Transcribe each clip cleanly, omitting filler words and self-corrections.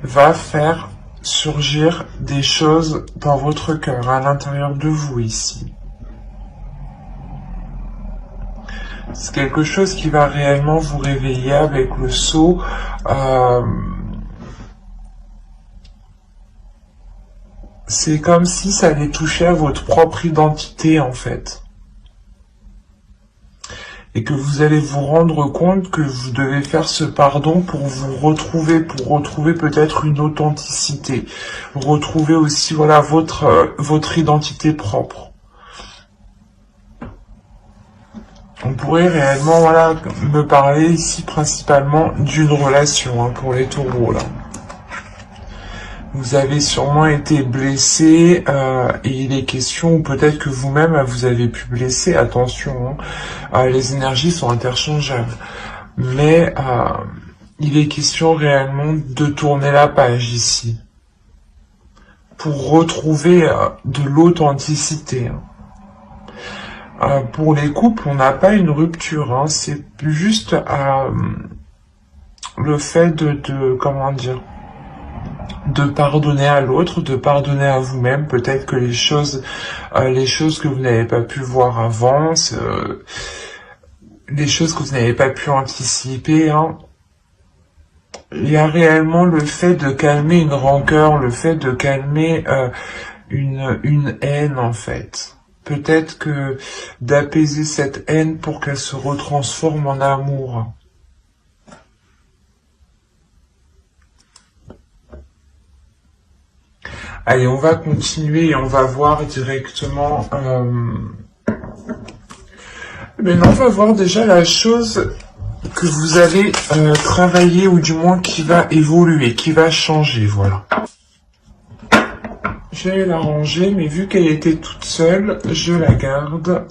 va faire surgir des choses dans votre cœur, à l'intérieur de vous ici. C'est quelque chose qui va réellement vous réveiller avec le sceau. C'est comme si ça allait toucher à votre propre identité en fait. Et que vous allez vous rendre compte que vous devez faire ce pardon pour vous retrouver, pour retrouver peut-être une authenticité. Retrouver aussi voilà votre identité propre. On pourrait réellement voilà me parler ici principalement d'une relation pour les taureaux là. Vous avez sûrement été blessé et il est question, ou peut-être que vous-même vous avez pu blesser, attention, les énergies sont interchangeables. Mais il est question réellement de tourner la page ici, pour retrouver de l'authenticité. Pour les couples, on n'a pas une rupture, c'est juste le fait comment dire, de pardonner à l'autre, de pardonner à vous-même, peut-être que les choses que vous n'avez pas pu voir avant, les choses que vous n'avez pas pu anticiper, Il y a réellement le fait de calmer une rancœur, le fait de calmer une haine en fait. Peut-être que d'apaiser cette haine pour qu'elle se retransforme en amour. Allez, on va continuer et on va voir directement... Maintenant, on va voir déjà la chose que vous allez travailler, ou du moins qui va évoluer, qui va changer, voilà. Je vais la ranger, mais vu qu'elle était toute seule, je la garde.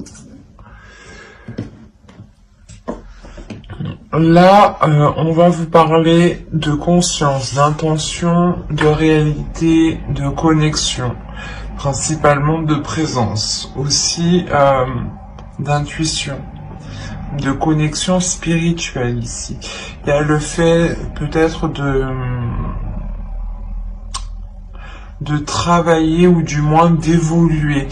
Là, on va vous parler de conscience, d'intention, de réalité, de connexion, principalement de présence, aussi d'intuition, de connexion spirituelle ici. Il y a le fait peut-être de travailler ou du moins d'évoluer.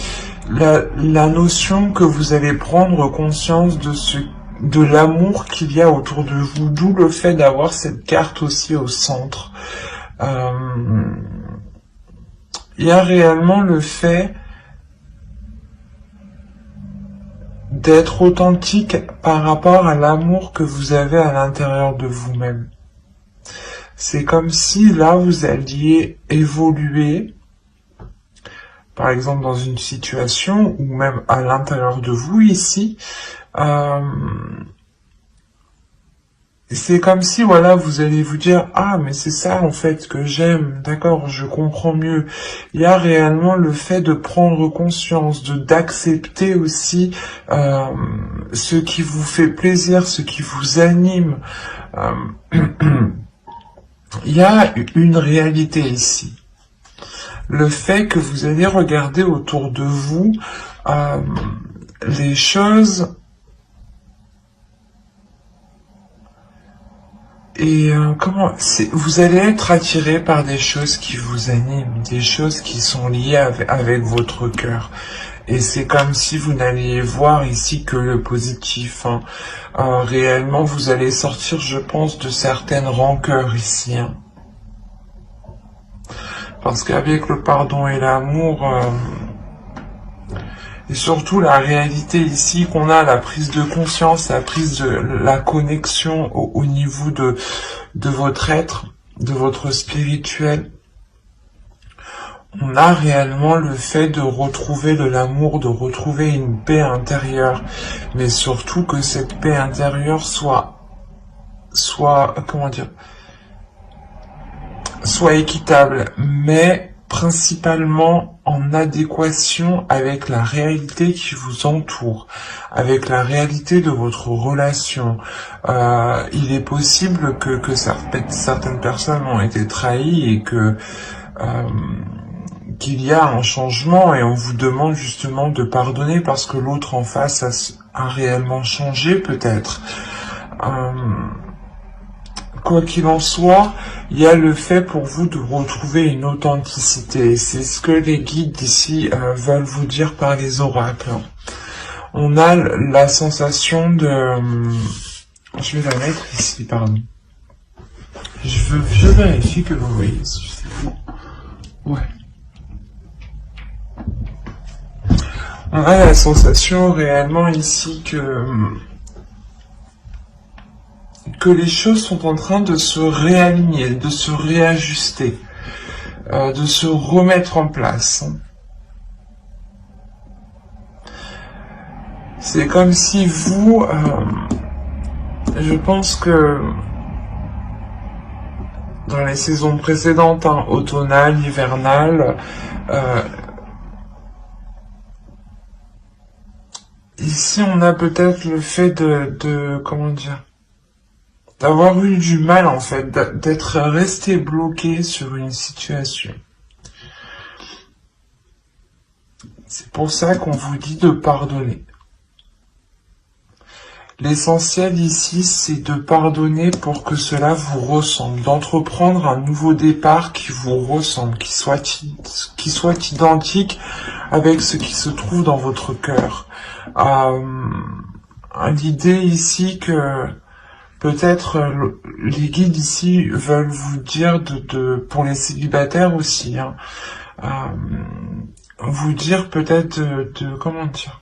La notion que vous allez prendre conscience de l'amour qu'il y a autour de vous, d'où le fait d'avoir cette carte aussi au centre. Il y a réellement le fait d'être authentique par rapport à l'amour que vous avez à l'intérieur de vous-même. C'est comme si là vous alliez évoluer, par exemple dans une situation, ou même à l'intérieur de vous ici, c'est comme si voilà vous allez vous dire mais c'est ça en fait que j'aime, d'accord, je comprends mieux. Il y a réellement le fait de prendre conscience, d'accepter aussi ce qui vous fait plaisir, ce qui vous anime. Il y a une réalité ici. Le fait que vous allez regarder autour de vous les choses et vous allez être attiré par des choses qui vous animent, des choses qui sont liées avec votre cœur. Et c'est comme si vous n'alliez voir ici que le positif. Réellement, vous allez sortir, je pense, de certaines rancœurs ici. Parce qu'avec le pardon et l'amour, et surtout la réalité ici qu'on a, la prise de conscience, la prise de la connexion au niveau de votre être, de votre spirituel, on a réellement le fait de retrouver de l'amour, de retrouver une paix intérieure, mais surtout que cette paix intérieure soit équitable, mais principalement en adéquation avec la réalité qui vous entoure, avec la réalité de votre relation. Il est possible que certaines personnes ont été trahies et qu'il y a un changement et on vous demande justement de pardonner parce que l'autre en face a réellement changé peut-être. quoi qu'il en soit, il y a le fait pour vous de retrouver une authenticité. C'est ce que les guides ici veulent vous dire par les oracles. On a la sensation de... je vais la mettre ici, pardon. Je vérifie que vous voyez. Ouais. On a la sensation réellement ici que les choses sont en train de se réaligner, de se réajuster, de se remettre en place. C'est comme si vous, je pense que dans les saisons précédentes, automnales, hivernales, ici on a peut-être le fait de comment dire, d'avoir eu du mal en fait, d'être resté bloqué sur une situation. C'est pour ça qu'on vous dit de pardonner. L'essentiel ici, c'est de pardonner pour que cela vous ressemble, d'entreprendre un nouveau départ qui vous ressemble, qui soit identique avec ce qui se trouve dans votre cœur. L'idée ici que peut-être les guides ici veulent vous dire pour les célibataires aussi, vous dire peut-être comment dire,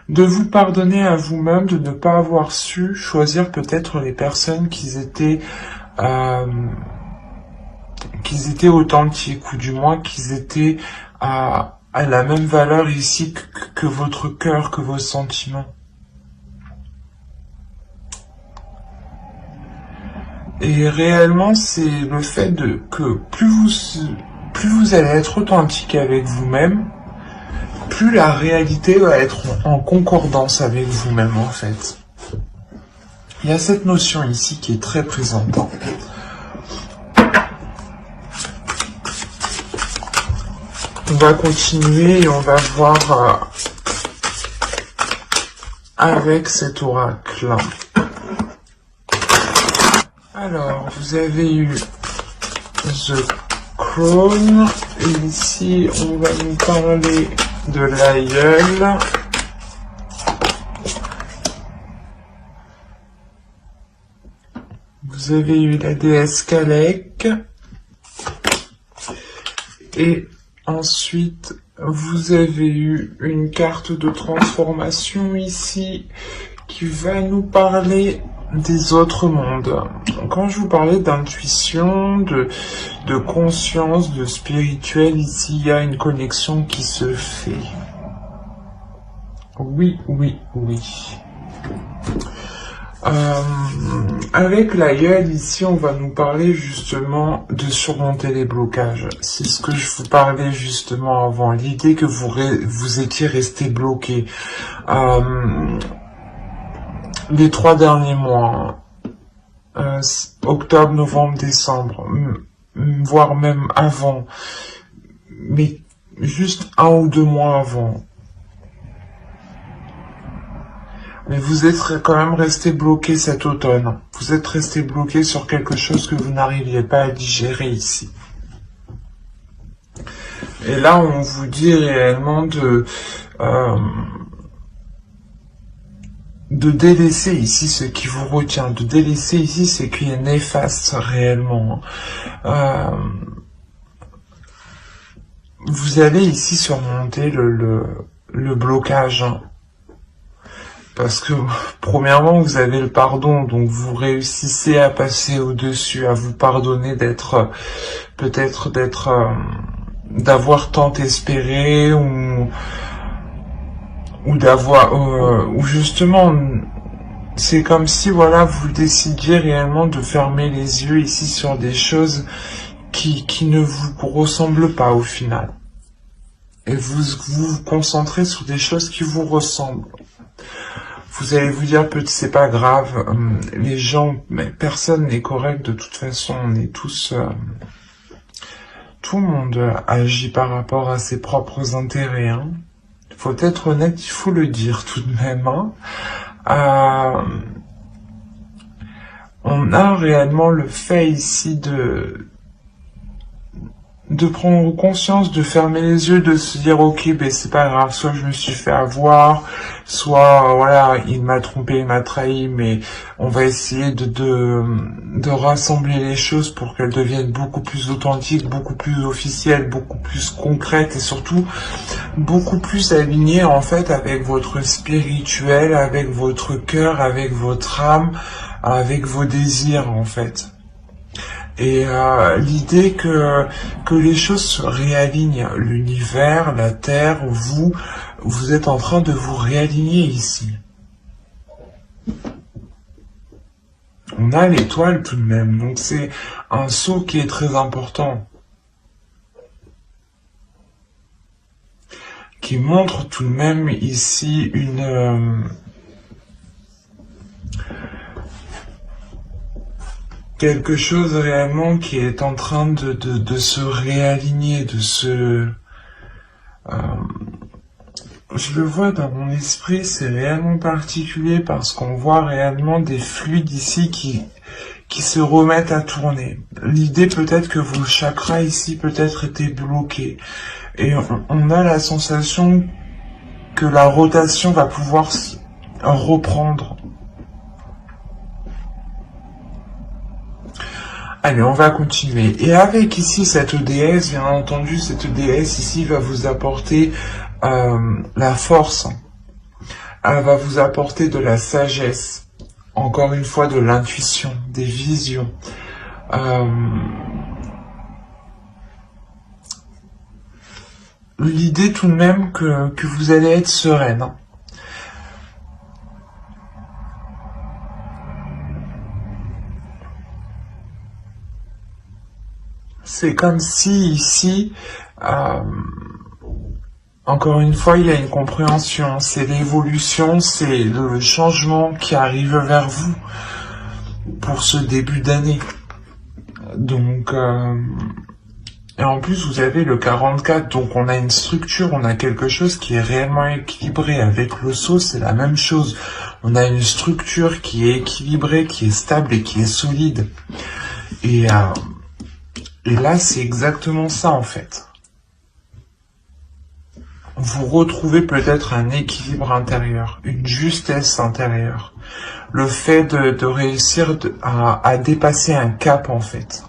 de vous pardonner à vous-même de ne pas avoir su choisir peut-être les personnes qui étaient authentiques, ou du moins qu'ils étaient à la même valeur ici que votre cœur, que vos sentiments. Et réellement, c'est le fait que plus vous allez être authentique avec vous-même, plus la réalité va être en concordance avec vous-même, en fait. Il y a cette notion ici qui est très présente. On va continuer et on va voir avec cet oracle. Alors, vous avez eu The Crown, et ici, on va nous parler de l'aïeul. Vous avez eu la déesse Kalek. Et ensuite, vous avez eu une carte de transformation ici qui va nous parler des autres mondes. Quand je vous parlais d'intuition, de conscience, de spirituel, ici il y a une connexion qui se fait. Oui. Avec l'aïeul, ici, on va nous parler justement de surmonter les blocages. C'est ce que je vous parlais justement avant. L'idée que vous étiez resté bloqué. Les 3 derniers mois, octobre, novembre, décembre, voire même avant, mais juste 1 ou 2 mois avant. Mais vous êtes quand même resté bloqué cet automne. Vous êtes resté bloqué sur quelque chose que vous n'arriviez pas à digérer ici. Et là, on vous dit réellement de délaisser ici ce qui vous retient, de délaisser ici ce qui est néfaste réellement. Vous allez ici surmonter le blocage. Parce que, premièrement, vous avez le pardon, donc vous réussissez à passer au-dessus, à vous pardonner d'avoir tant espéré, ou d'avoir, ou justement, c'est comme si, voilà, vous décidiez réellement de fermer les yeux ici sur des choses qui ne vous ressemblent pas au final. Et vous concentrez sur des choses qui vous ressemblent. Vous allez vous dire, c'est pas grave, les gens, mais personne n'est correct de toute façon, on est tous, tout le monde agit par rapport à ses propres intérêts, hein. Faut être honnête, il faut le dire tout de même, hein. On a réellement le fait ici de prendre conscience, de fermer les yeux, de se dire ok, ben c'est pas grave, soit je me suis fait avoir, soit voilà, il m'a trompé, il m'a trahi, mais on va essayer de rassembler les choses pour qu'elles deviennent beaucoup plus authentiques, beaucoup plus officielles, beaucoup plus concrètes et surtout beaucoup plus alignées en fait avec votre spirituel, avec votre cœur, avec votre âme, avec vos désirs en fait. Et l'idée que les choses se réalignent, l'univers, la Terre, vous êtes en train de vous réaligner ici. On a l'étoile tout de même, donc c'est un saut qui est très important. Qui montre tout de même ici quelque chose réellement qui est en train de se réaligner, je le vois dans mon esprit, c'est réellement particulier parce qu'on voit réellement des fluides ici qui se remettent à tourner. L'idée peut-être que vos chakras ici peut-être étaient bloqués. Et on a la sensation que la rotation va pouvoir reprendre. Allez, on va continuer. Et avec ici cette déesse, bien entendu, cette déesse ici va vous apporter la force. Elle va vous apporter de la sagesse. Encore une fois, de l'intuition, des visions. L'idée tout de même que vous allez être sereine. C'est comme si ici, encore une fois, il y a une compréhension, c'est l'évolution, c'est le changement qui arrive vers vous pour ce début d'année. Donc, et en plus, vous avez le 44, donc on a une structure, on a quelque chose qui est réellement équilibré. Avec le saut, c'est la même chose. On a une structure qui est équilibrée, qui est stable et qui est solide. Et là, c'est exactement ça, en fait. Vous retrouvez peut-être un équilibre intérieur, une justesse intérieure. Le fait de réussir à dépasser un cap, en fait.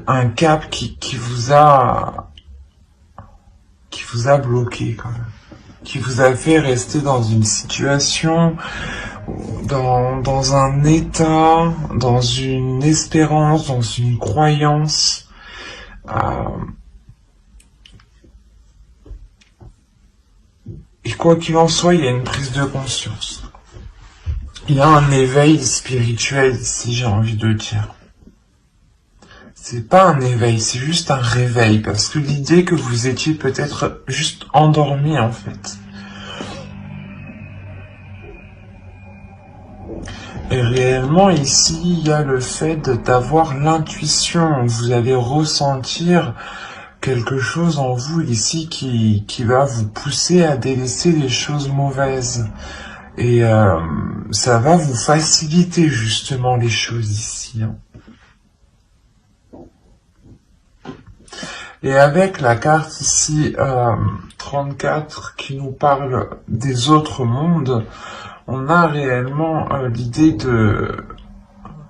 Un cap qui vous a bloqué, quand même. Qui vous a fait rester dans une situation, dans un état, dans une espérance, dans une croyance. Et quoi qu'il en soit, il y a une prise de conscience. Il y a un éveil spirituel ici, j'ai envie de dire. C'est pas un éveil, c'est juste un réveil, parce que l'idée que vous étiez peut-être juste endormi en fait. Et réellement ici, il y a le fait d'avoir l'intuition, vous allez ressentir quelque chose en vous ici qui va vous pousser à délaisser les choses mauvaises. Et ça va vous faciliter justement les choses ici. Et avec la carte ici 34 qui nous parle des autres mondes, on a réellement l'idée de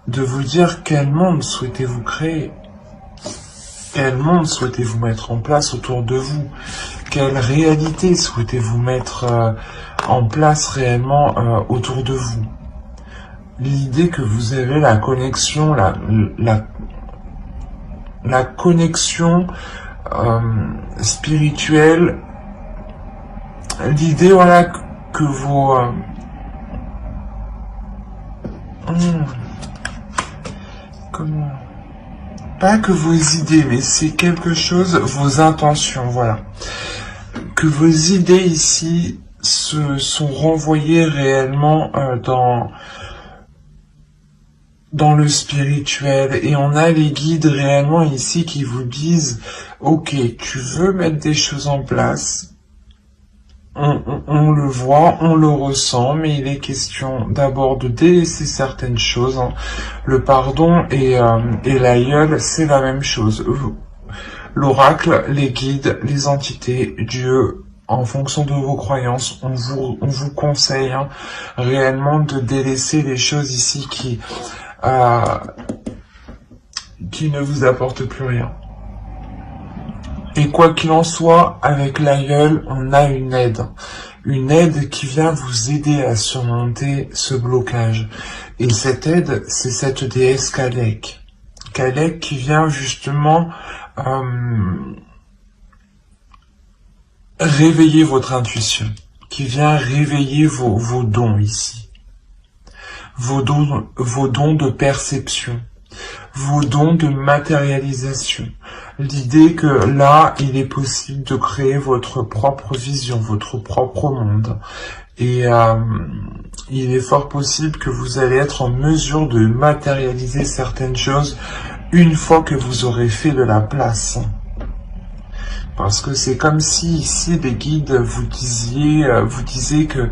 vous dire quel monde souhaitez-vous créer, quel monde souhaitez-vous mettre en place autour de vous, quelle réalité souhaitez-vous mettre en place réellement autour de vous. L'idée que vous avez la connexion, la connexion spirituelle, l'idée voilà que vos comment, pas que vos idées, mais c'est quelque chose, vos intentions, voilà, que vos idées ici sont renvoyées réellement dans le spirituel, et on a les guides réellement ici qui vous disent ok, tu veux mettre des choses en place, on le voit, on le ressent, mais il est question d'abord de délaisser certaines choses. Hein. Le pardon et l'aïeul, c'est la même chose. L'oracle, les guides, les entités, Dieu, en fonction de vos croyances, on vous conseille hein, réellement de délaisser les choses ici qui ne vous apportent plus rien. Et quoi qu'il en soit, avec l'aïeul, on a une aide qui vient vous aider à surmonter ce blocage. Et cette aide, c'est cette déesse Kalek. Kalek qui vient justement réveiller votre intuition, qui vient réveiller vos dons ici, vos dons de perception, vos dons de matérialisation. L'idée que là, il est possible de créer votre propre vision, votre propre monde. Et il est fort possible que vous allez être en mesure de matérialiser certaines choses une fois que vous aurez fait de la place. Parce que c'est comme si ici les guides vous disaient que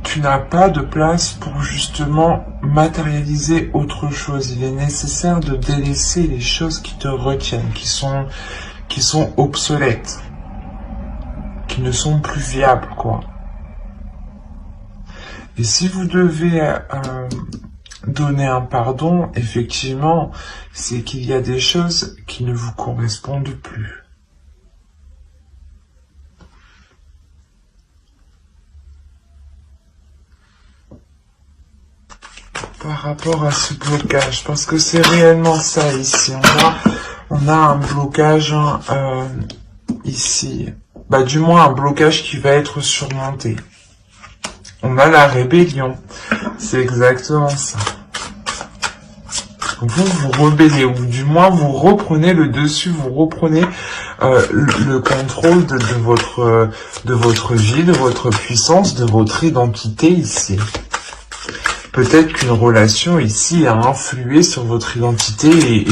tu n'as pas de place pour justement matérialiser autre chose. Il est nécessaire de délaisser les choses qui te retiennent, qui sont obsolètes, qui ne sont plus viables, quoi. Et si vous devez donner un pardon, effectivement, c'est qu'il y a des choses qui ne vous correspondent plus. Par rapport à ce blocage, parce que c'est réellement ça ici. On a un blocage ici. Bah, du moins un blocage qui va être surmonté. On a la rébellion. C'est exactement ça. Vous rebellez, ou du moins vous reprenez le dessus, vous reprenez le contrôle de votre vie, de votre puissance, de votre identité ici. Peut-être qu'une relation ici a influé sur votre identité et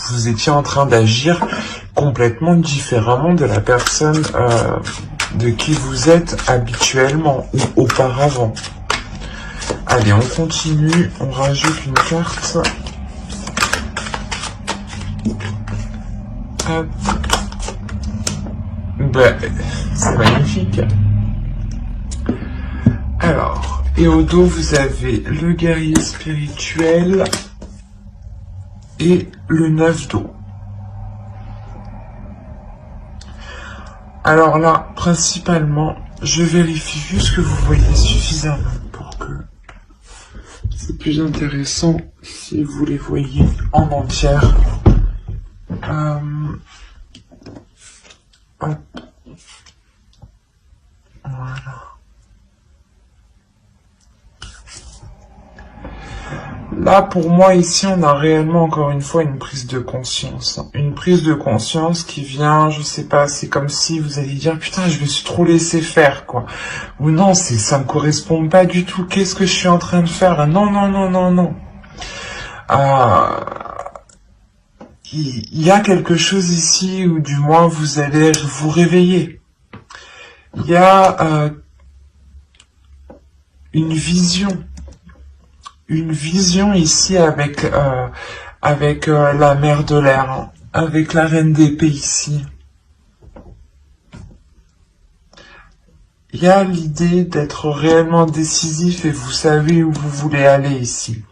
vous étiez en train d'agir complètement différemment de la personne de qui vous êtes habituellement ou auparavant. Allez, on continue, on rajoute une carte. Hop. Ben, c'est magnifique. Alors, et au dos, vous avez le guerrier spirituel et le 9 d'eau. Alors là, principalement, je vérifie juste que vous voyez suffisamment pour que c'est plus intéressant si vous les voyez en entière. Hop. Voilà. Là, pour moi, ici, on a réellement, encore une fois, une prise de conscience. Une prise de conscience qui vient, je sais pas, c'est comme si vous alliez dire, putain, je me suis trop laissé faire, quoi. Ou non, ça me correspond pas du tout. Qu'est-ce que je suis en train de faire, là? Non, non, non, non, non. Il y a quelque chose ici où, du moins, vous allez vous réveiller. Il y a une vision ici avec la mère de l'air, hein, avec la reine d'épée ici. Il y a l'idée d'être réellement décisif et vous savez où vous voulez aller ici.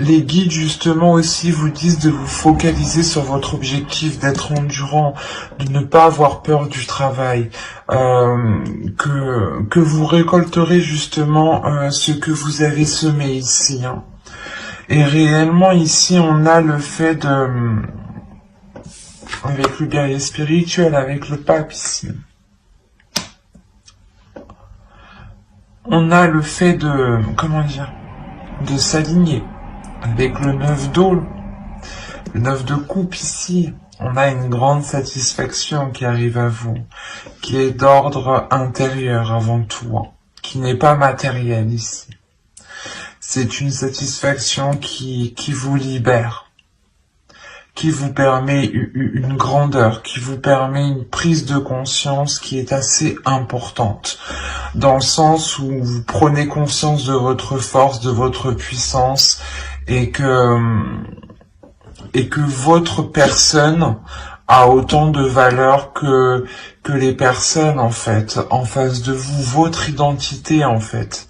Les guides justement aussi vous disent de vous focaliser sur votre objectif, d'être endurant, de ne pas avoir peur du travail, que vous récolterez justement ce que vous avez semé ici. Hein. Et réellement ici on a le fait de, avec le guerrier spirituel, avec le pape ici, on a le fait de, comment dire, de s'aligner. Avec le 9 d'eau, le 9 de coupe ici, on a une grande satisfaction qui arrive à vous, qui est d'ordre intérieur avant tout, qui n'est pas matérielle ici. C'est une satisfaction qui vous libère, qui vous permet une grandeur, qui vous permet une prise de conscience qui est assez importante, dans le sens où vous prenez conscience de votre force, de votre puissance, et que votre personne a autant de valeur que les personnes, en fait, en face de vous, votre identité, en fait.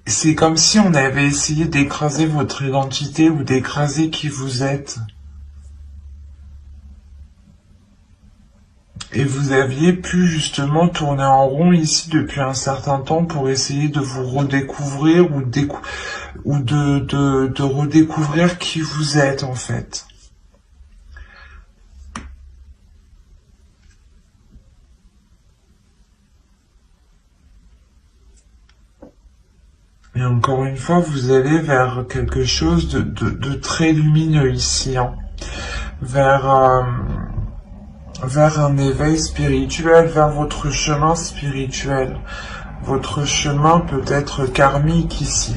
C'est comme si on avait essayé d'écraser votre identité ou d'écraser qui vous êtes. Et vous aviez pu justement tourner en rond ici depuis un certain temps pour essayer de vous redécouvrir ou de redécouvrir qui vous êtes, en fait. Et encore une fois, vous allez vers quelque chose de très lumineux ici, hein. Vers un éveil spirituel, vers votre chemin spirituel. Votre chemin peut être karmique ici.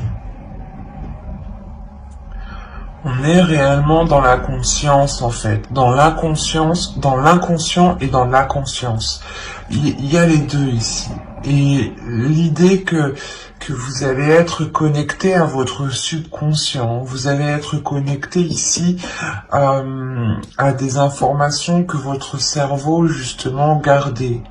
On est réellement dans la conscience, en fait. Dans l'inconscience, dans l'inconscient et dans la conscience. Il y a les deux ici. Et l'idée que vous allez être connecté à votre subconscient, vous allez être connecté ici à des informations que votre cerveau, justement, gardait.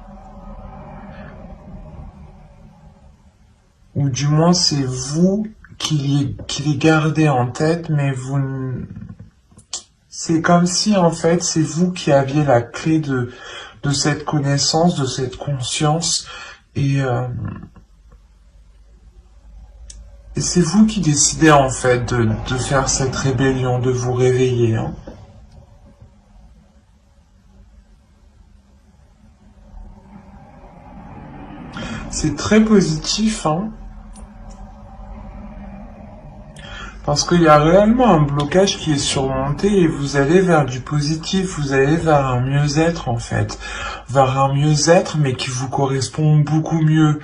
Ou du moins, c'est vous qui les gardez en tête, mais vous... C'est comme si, en fait, c'est vous qui aviez la clé de cette connaissance, de cette conscience, et c'est vous qui décidez, en fait, de faire cette rébellion, de vous réveiller, hein. C'est très positif, hein. Parce qu'il y a réellement un blocage qui est surmonté et vous allez vers du positif, vous allez vers un mieux-être, en fait. Vers un mieux-être, mais qui vous correspond beaucoup mieux.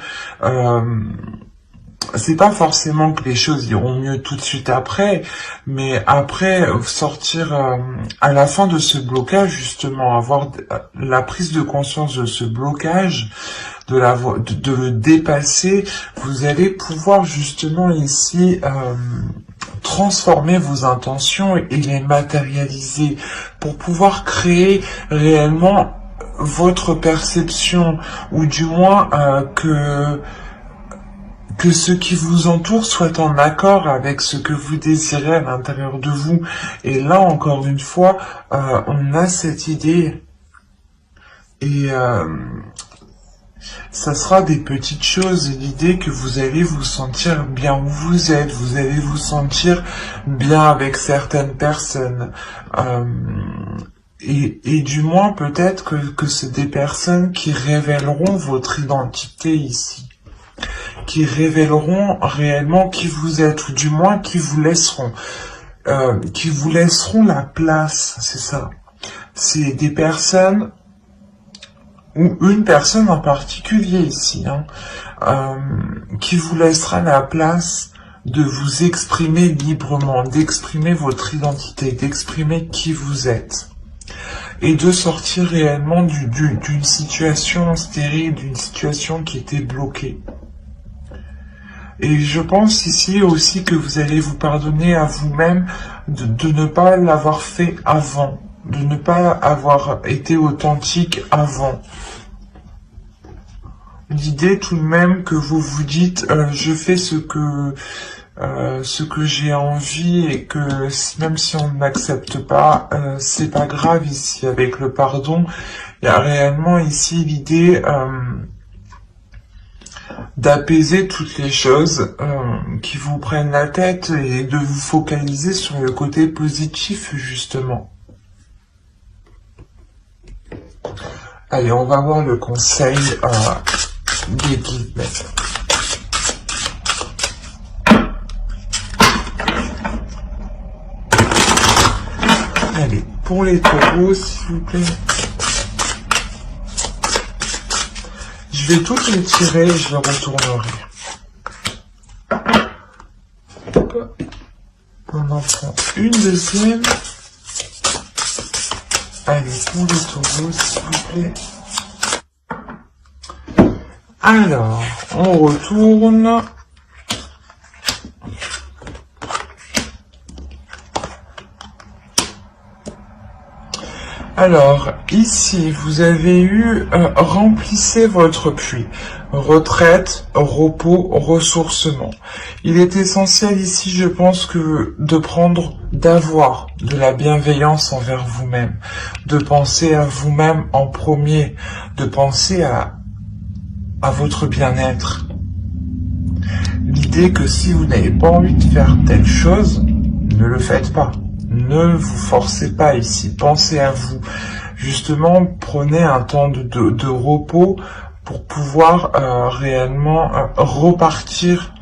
C'est pas forcément que les choses iront mieux tout de suite après, mais après sortir à la fin de ce blocage, justement, avoir la prise de conscience de ce blocage, de le dépasser, vous allez pouvoir justement ici transformer vos intentions et les matérialiser pour pouvoir créer réellement votre perception, ou du moins que ce qui vous entoure soit en accord avec ce que vous désirez à l'intérieur de vous. Et là, encore une fois, on a cette idée. Et ça sera des petites choses. L'idée que vous allez vous sentir bien où vous êtes. Vous allez vous sentir bien avec certaines personnes. Et du moins, peut-être que c'est des personnes qui révéleront votre identité ici. Qui révéleront réellement qui vous êtes, ou du moins qui vous laisseront la place, c'est ça. C'est des personnes, ou une personne en particulier ici, hein, qui vous laissera la place de vous exprimer librement, d'exprimer votre identité, d'exprimer qui vous êtes. Et de sortir réellement d'une situation stérile, d'une situation qui était bloquée. Et je pense ici aussi que vous allez vous pardonner à vous-même de ne pas l'avoir fait avant, de ne pas avoir été authentique avant. L'idée tout de même que vous vous dites je fais ce que j'ai envie, et que même si on ne m'accepte pas, c'est pas grave ici. Avec le pardon, il y a réellement ici l'idée d'apaiser toutes les choses qui vous prennent la tête et de vous focaliser sur le côté positif, justement. Allez, on va voir le conseil des guides. Allez, pour les taureaux, s'il vous plaît. Je vais toutes les tirer et je les retournerai. On en prend une deuxième. Allez, pour le taureau, s'il vous plaît. Alors, on retourne. Alors, ici, vous avez eu remplissez votre puits. Retraite, repos, ressourcement. Il est essentiel ici, je pense, que d'avoir de la bienveillance envers vous-même, de penser à vous-même en premier, de penser à votre bien-être. L'idée que si vous n'avez pas envie de faire telle chose, ne le faites pas. Ne vous forcez pas ici, pensez à vous. Justement, prenez un temps de repos pour pouvoir réellement repartir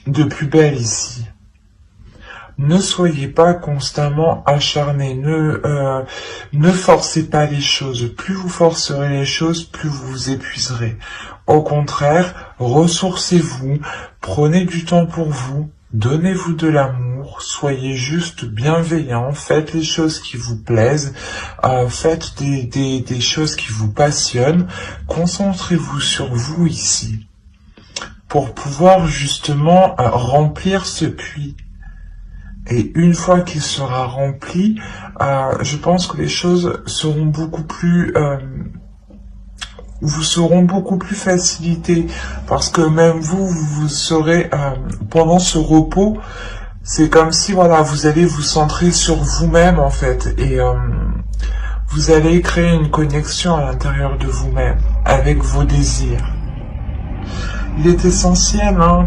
de plus belle ici. Ne soyez pas constamment acharné, ne forcez pas les choses. Plus vous forcerez les choses, plus vous vous épuiserez. Au contraire, ressourcez-vous, prenez du temps pour vous, donnez-vous de l'amour, soyez juste bienveillant, faites les choses qui vous plaisent, faites des choses qui vous passionnent, concentrez-vous sur vous ici, pour pouvoir justement remplir ce puits. Et une fois qu'il sera rempli, je pense que les choses seront beaucoup plus... vous seront beaucoup plus facilitées, parce que même vous serez, pendant ce repos, c'est comme si, voilà, vous allez vous centrer sur vous-même, en fait, et vous allez créer une connexion à l'intérieur de vous-même, avec vos désirs. Il est essentiel, hein,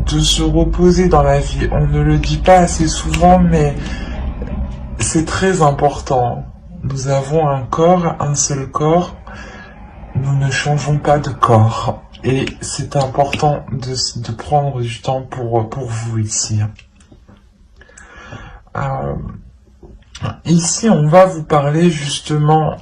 de se reposer dans la vie. On ne le dit pas assez souvent, mais c'est très important. Nous avons un corps, un seul corps. Nous ne changeons pas de corps. Et c'est important de prendre du temps pour vous ici. Ici, on va vous parler justement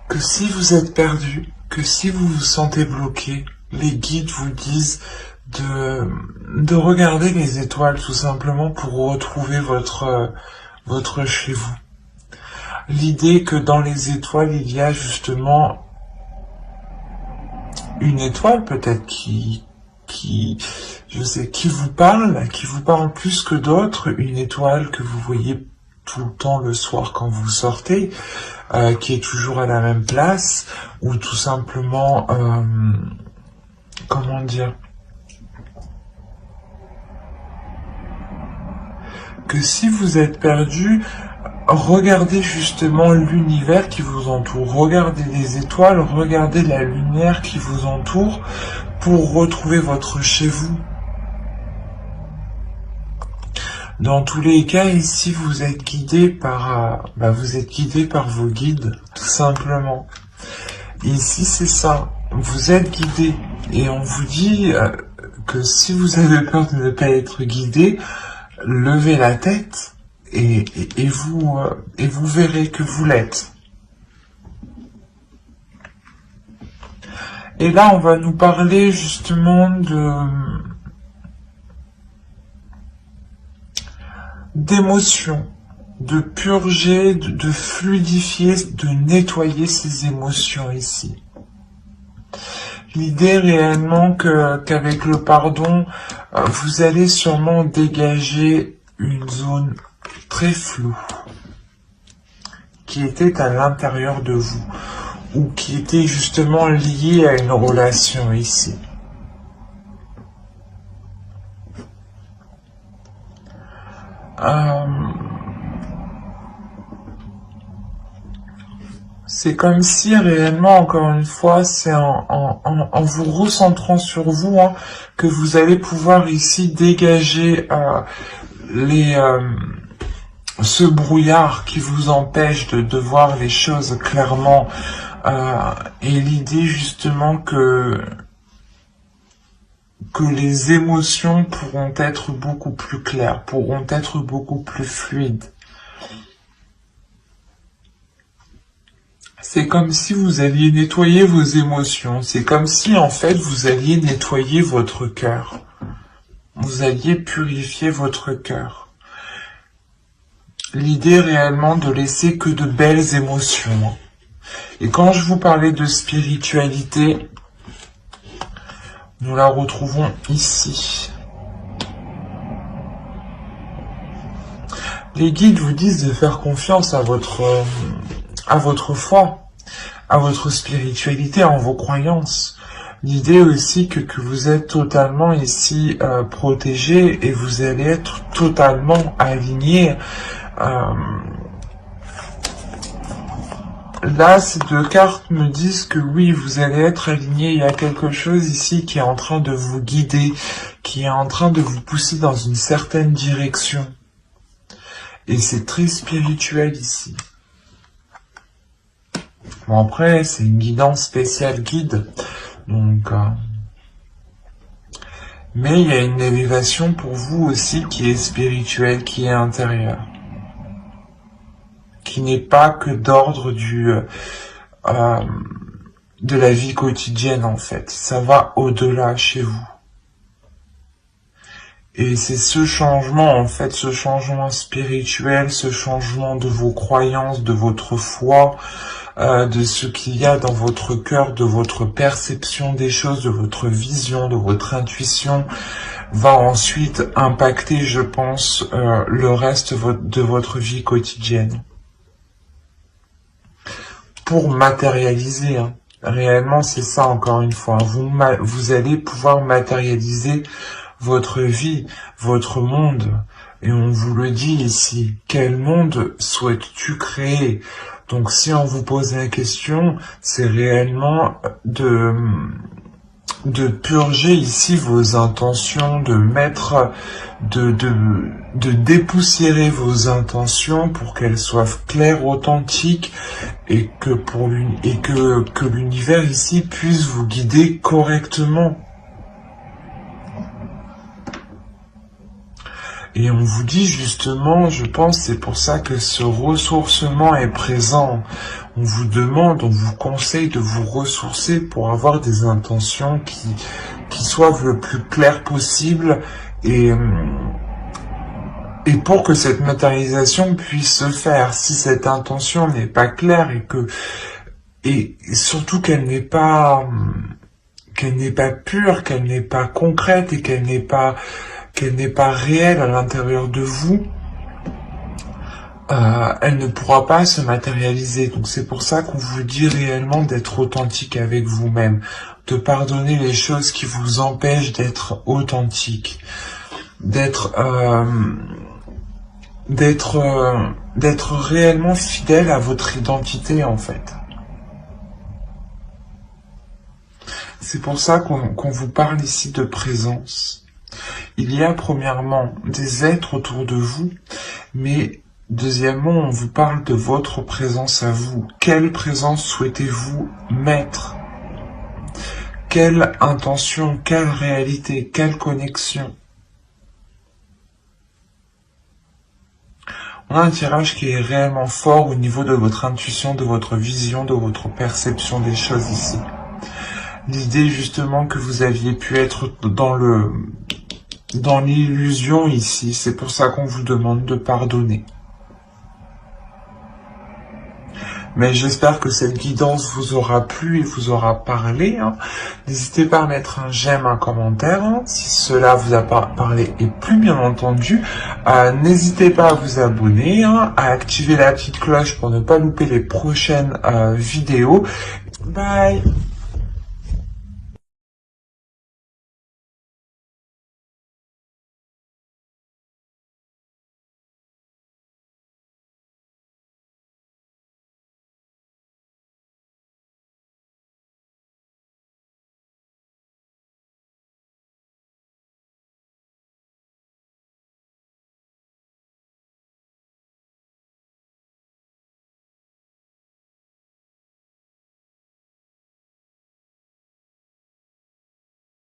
que si vous êtes perdu, que si vous vous sentez bloqué, les guides vous disent de regarder les étoiles tout simplement pour retrouver votre chez vous. L'idée que dans les étoiles, il y a justement une étoile peut-être qui vous parle plus que d'autres, une étoile que vous voyez tout le temps le soir quand vous sortez, qui est toujours à la même place, ou tout simplement, comment dire, que si vous êtes perdu, regardez justement l'univers qui vous entoure, regardez les étoiles, regardez la lumière qui vous entoure pour retrouver votre chez vous. Dans tous les cas, ici, vous êtes guidé par vos guides, tout simplement. Ici, c'est ça. Vous êtes guidé. Et on vous dit que si vous avez peur de ne pas être guidé, levez la tête et vous verrez que vous l'êtes. Et là, on va nous parler justement d'émotions, de purger, de fluidifier, de nettoyer ces émotions ici. L'idée réellement qu'avec le pardon, vous allez sûrement dégager une zone très floue qui était à l'intérieur de vous ou qui était justement liée à une relation ici. C'est comme si réellement, encore une fois, c'est en vous recentrant sur vous, hein, que vous allez pouvoir ici dégager ce brouillard qui vous empêche de voir les choses clairement. Et l'idée justement que les émotions pourront être beaucoup plus claires, pourront être beaucoup plus fluides. C'est comme si vous alliez nettoyer vos émotions. C'est comme si, en fait, vous alliez nettoyer votre cœur. Vous alliez purifier votre cœur. L'idée réellement de laisser que de belles émotions. Et quand je vous parlais de spiritualité, nous la retrouvons ici. Les guides vous disent de faire confiance à votre foi, à votre spiritualité, en vos croyances. L'idée aussi que vous êtes totalement ici protégé et vous allez être totalement aligné. Là, ces deux cartes me disent que oui, vous allez être aligné. Il y a quelque chose ici qui est en train de vous guider, qui est en train de vous pousser dans une certaine direction. Et c'est très spirituel ici. Bon, après, c'est une guidance spéciale guide. Donc, mais il y a une élévation pour vous aussi qui est spirituelle, qui est intérieure. Qui n'est pas que d'ordre de la vie quotidienne, en fait. Ça va au-delà chez vous. Et c'est ce changement, en fait, ce changement spirituel, ce changement de vos croyances, de votre foi, de ce qu'il y a dans votre cœur, de votre perception des choses, de votre vision, de votre intuition, va ensuite impacter, je pense, le reste de votre vie quotidienne. Pour matérialiser, hein. Réellement, c'est ça, encore une fois. Vous allez pouvoir matérialiser votre vie, votre monde. Et on vous le dit ici, quel monde souhaites-tu créer? Donc si on vous pose la question, c'est réellement de purger ici vos intentions, de dépoussiérer vos intentions pour qu'elles soient claires, authentiques et que l'univers ici puisse vous guider correctement. Et on vous dit justement, je pense, c'est pour ça que ce ressourcement est présent. On vous demande, on vous conseille de vous ressourcer pour avoir des intentions qui soient le plus claires possible et pour que cette matérialisation puisse se faire. Si cette intention n'est pas claire et surtout qu'elle n'est pas pure, qu'elle n'est pas concrète et qu'elle n'est pas réelle à l'intérieur de vous, elle ne pourra pas se matérialiser. Donc c'est pour ça qu'on vous dit réellement d'être authentique avec vous-même, de pardonner les choses qui vous empêchent d'être authentique, d'être réellement fidèle à votre identité, en fait. C'est pour ça qu'on vous parle ici de présence. Il y a premièrement des êtres autour de vous, mais deuxièmement, on vous parle de votre présence à vous. Quelle présence souhaitez-vous mettre? Quelle intention, quelle réalité, quelle connexion? On a un tirage qui est réellement fort au niveau de votre intuition, de votre vision, de votre perception des choses ici. L'idée justement que vous aviez pu être dans l'illusion ici, c'est pour ça qu'on vous demande de pardonner. Mais j'espère que cette guidance vous aura plu et vous aura parlé. Hein. N'hésitez pas à mettre un j'aime, un commentaire, hein, si cela vous a parlé et plus bien entendu. N'hésitez pas à vous abonner, hein, à activer la petite cloche pour ne pas louper les prochaines vidéos. Bye!